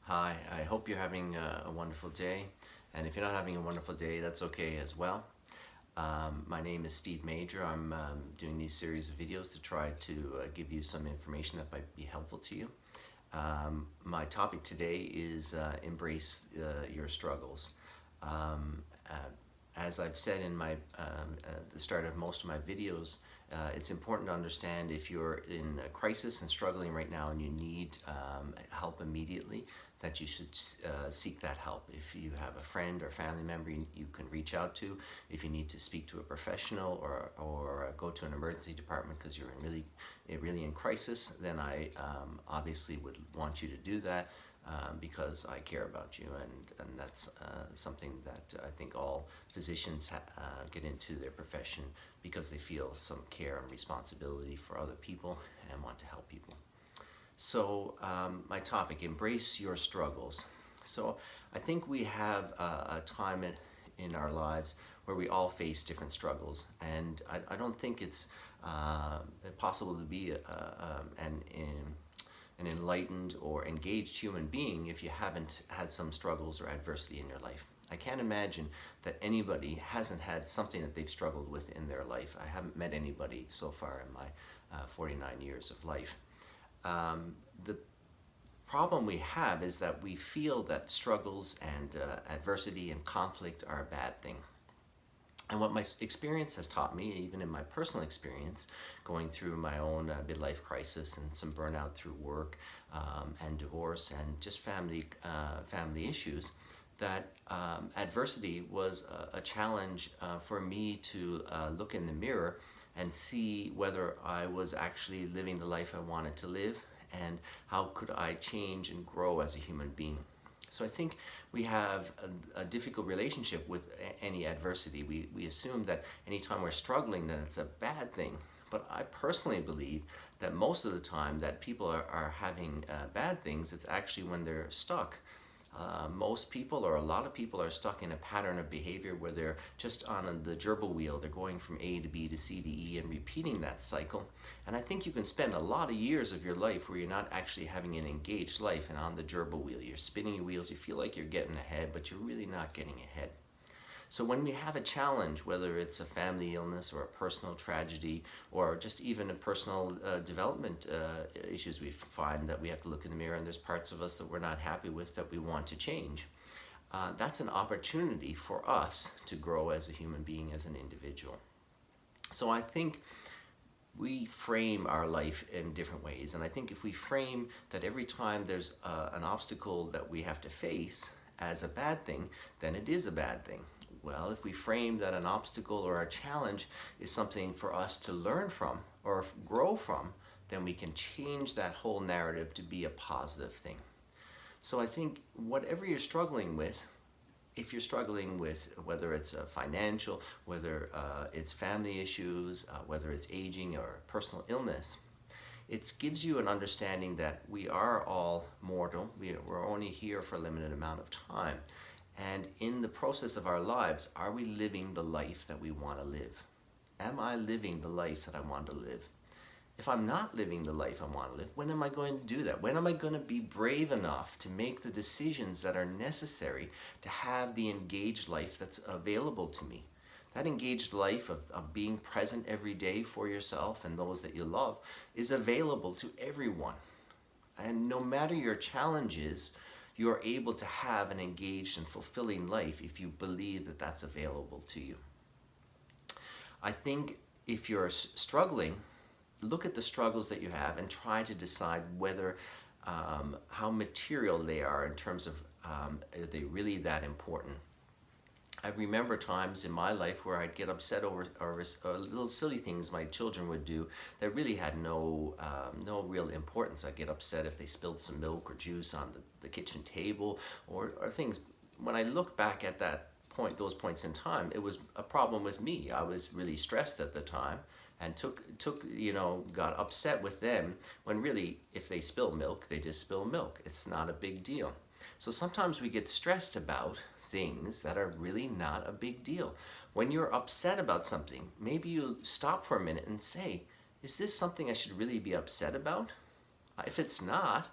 Hi, I hope you're having a wonderful day. And if you're not having a wonderful day, that's okay as well. My name is Steve Major. I'm doing these series of videos to try to give you some information that might be helpful to you. My topic today is embrace your struggles. Um, uh, as I've said in the start of most of my videos, it's important to understand if you're in a crisis and struggling right now and you need help immediately, that you should seek that help. If you have a friend or family member you can reach out to, if you need to speak to a professional or go to an emergency department because you're really in crisis, then I obviously would want you to do that. Because I care about you, and that's something that I think all physicians get into their profession because they feel some care and responsibility for other people and want to help people. So my topic, embrace your struggles. So I think we have a time in our lives where we all face different struggles, and I don't think it's possible to be an enlightened or engaged human being if you haven't had some struggles or adversity in your life. I can't imagine that anybody hasn't had something that they've struggled with in their life. I haven't met anybody so far in my 49 years of life. The problem we have is that we feel that struggles and adversity and conflict are a bad thing. And what my experience has taught me, even in my personal experience, going through my own midlife crisis and some burnout through work and divorce and just family issues, that adversity was a challenge for me to look in the mirror and see whether I was actually living the life I wanted to live and how could I change and grow as a human being. So I think we have a difficult relationship with any adversity. We assume that anytime we're struggling that it's a bad thing. But I personally believe that most of the time that people are having bad things, it's actually when they're stuck. Most people, or a lot of people, are stuck in a pattern of behavior where they're just on the gerbil wheel. They're going from A to B to C to E and repeating that cycle. And I think you can spend a lot of years of your life where you're not actually having an engaged life and on the gerbil wheel. You're spinning your wheels, you feel like you're getting ahead, but you're really not getting ahead. So when we have a challenge, whether it's a family illness or a personal tragedy or just even a personal development issues, we find that we have to look in the mirror and there's parts of us that we're not happy with that we want to change. That's an opportunity for us to grow as a human being, as an individual. So I think we frame our life in different ways. And I think if we frame that every time there's an obstacle that we have to face as a bad thing, then it is a bad thing. Well, if we frame that an obstacle or a challenge is something for us to learn from or grow from, then we can change that whole narrative to be a positive thing. So I think whatever you're struggling with, if you're struggling with whether it's financial, whether it's family issues, whether it's aging or personal illness, it gives you an understanding that we are all mortal. We're only here for a limited amount of time. And in the process of our lives, are we living the life that we want to live? Am I living the life that I want to live? If I'm not living the life I want to live, when am I going to do that? When am I going to be brave enough to make the decisions that are necessary to have the engaged life that's available to me? That engaged life of being present every day for yourself and those that you love is available to everyone. And no matter your challenges, you're able to have an engaged and fulfilling life if you believe that that's available to you. I think if you're struggling, look at the struggles that you have and try to decide whether how material they are in terms of are they really that important. I remember times in my life where I'd get upset over little silly things my children would do that really had no real importance. I'd get upset if they spilled some milk or juice on the kitchen table or things. When I look back at those points in time, it was a problem with me. I was really stressed at the time and got upset with them when really if they spill milk, they just spill milk. It's not a big deal. So sometimes we get stressed about things that are really not a big deal. When you're upset about something, maybe you stop for a minute and say, is this something I should really be upset about? If it's not,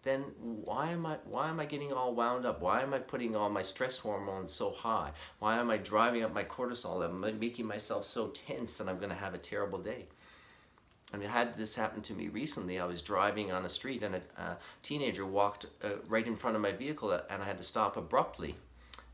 then why am I getting all wound up? Why am I putting all my stress hormones so high? Why am I driving up my cortisol? Am I making myself so tense that I'm going to have a terrible day? I mean, I had this happen to me recently. I was driving on a street and a teenager walked right in front of my vehicle, and I had to stop abruptly.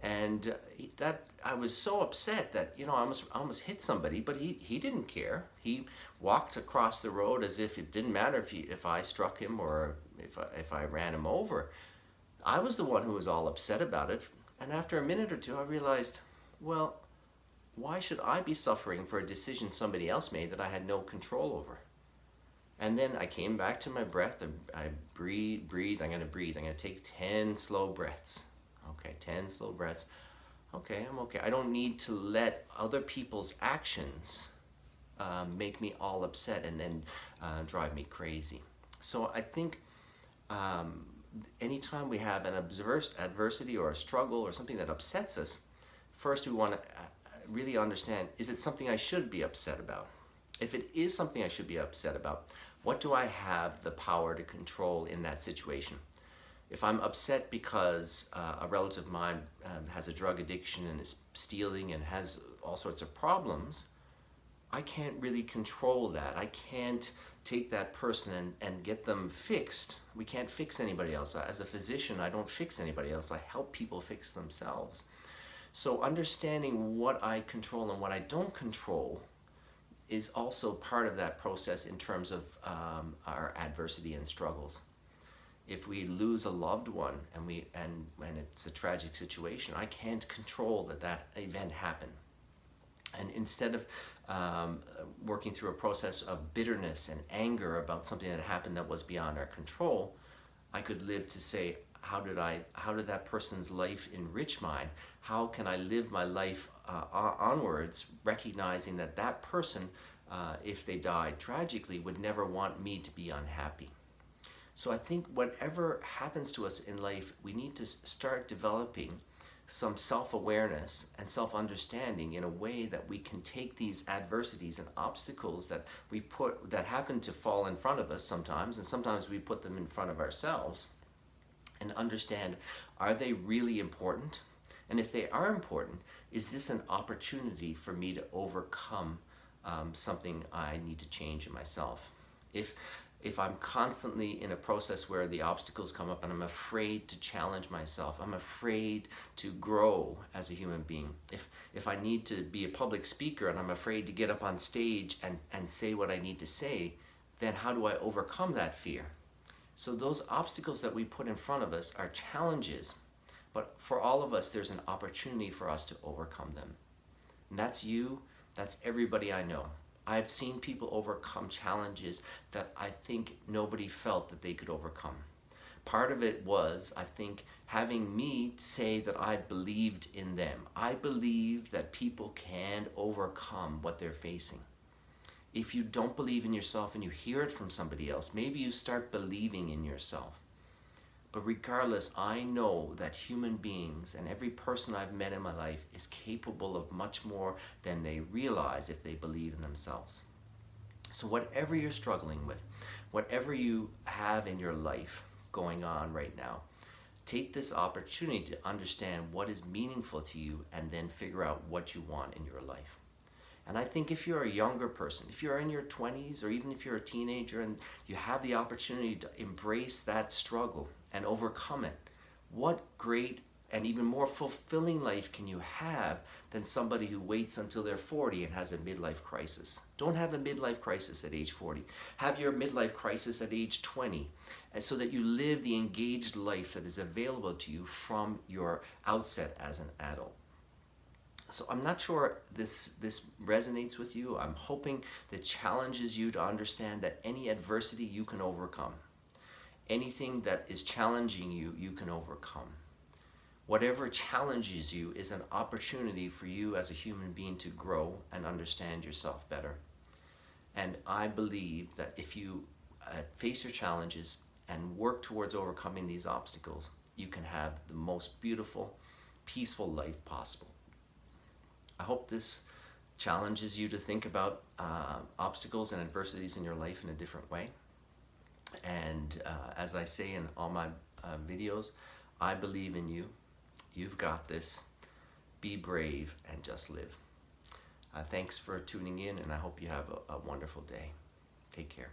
And that I was so upset that, you know, I almost hit somebody, but he didn't care. He walked across the road as if it didn't matter if I struck him or if I ran him over. I was the one who was all upset about it. And after a minute or two, I realized, well, why should I be suffering for a decision somebody else made that I had no control over? And then I came back to my breath. I breathe. I'm going to breathe. I'm going to take 10 slow breaths. Okay, 10 slow breaths. Okay, I'm okay. I don't need to let other people's actions make me all upset and then drive me crazy. So I think anytime we have an adversity or a struggle or something that upsets us, first we want to really understand, is it something I should be upset about? If it is something I should be upset about, what do I have the power to control in that situation? If I'm upset because a relative of mine has a drug addiction and is stealing and has all sorts of problems, I can't really control that. I can't take that person and get them fixed. We can't fix anybody else. As a physician, I don't fix anybody else. I help people fix themselves. So understanding what I control and what I don't control is also part of that process in terms of our adversity and struggles. If we lose a loved one and it's a tragic situation, I can't control that event happened. And instead of working through a process of bitterness and anger about something that happened that was beyond our control, I could live to say, how did that person's life enrich mine? How can I live my life onwards, recognizing that person, if they died tragically, would never want me to be unhappy? So I think whatever happens to us in life, we need to start developing some self-awareness and self-understanding in a way that we can take these adversities and obstacles that happen to fall in front of us sometimes, and sometimes we put them in front of ourselves, and understand, are they really important? And if they are important, is this an opportunity for me to overcome something I need to change in myself? If I'm constantly in a process where the obstacles come up and I'm afraid to challenge myself, I'm afraid to grow as a human being, if I need to be a public speaker and I'm afraid to get up on stage and say what I need to say, then how do I overcome that fear? So those obstacles that we put in front of us are challenges, but for all of us, there's an opportunity for us to overcome them. And that's you, that's everybody I know. I've seen people overcome challenges that I think nobody felt that they could overcome. Part of it was, I think, having me say that I believed in them. I believe that people can overcome what they're facing. If you don't believe in yourself and you hear it from somebody else, maybe you start believing in yourself. But regardless, I know that human beings and every person I've met in my life is capable of much more than they realize if they believe in themselves. So whatever you're struggling with, whatever you have in your life going on right now, take this opportunity to understand what is meaningful to you and then figure out what you want in your life. And I think if you're a younger person, if you're in your 20s, or even if you're a teenager and you have the opportunity to embrace that struggle and overcome it, what great and even more fulfilling life can you have than somebody who waits until they're 40 and has a midlife crisis? Don't have a midlife crisis at age 40. Have your midlife crisis at age 20, so that you live the engaged life that is available to you from your outset as an adult. So I'm not sure this resonates with you. I'm hoping that challenges you to understand that any adversity you can overcome. Anything that is challenging you, you can overcome. Whatever challenges you is an opportunity for you as a human being to grow and understand yourself better. And I believe that if you face your challenges and work towards overcoming these obstacles, you can have the most beautiful, peaceful life possible. I hope this challenges you to think about obstacles and adversities in your life in a different way. And as I say in all my videos, I believe in you. You've got this. Be brave and just live. Thanks for tuning in, and I hope you have a wonderful day. Take care.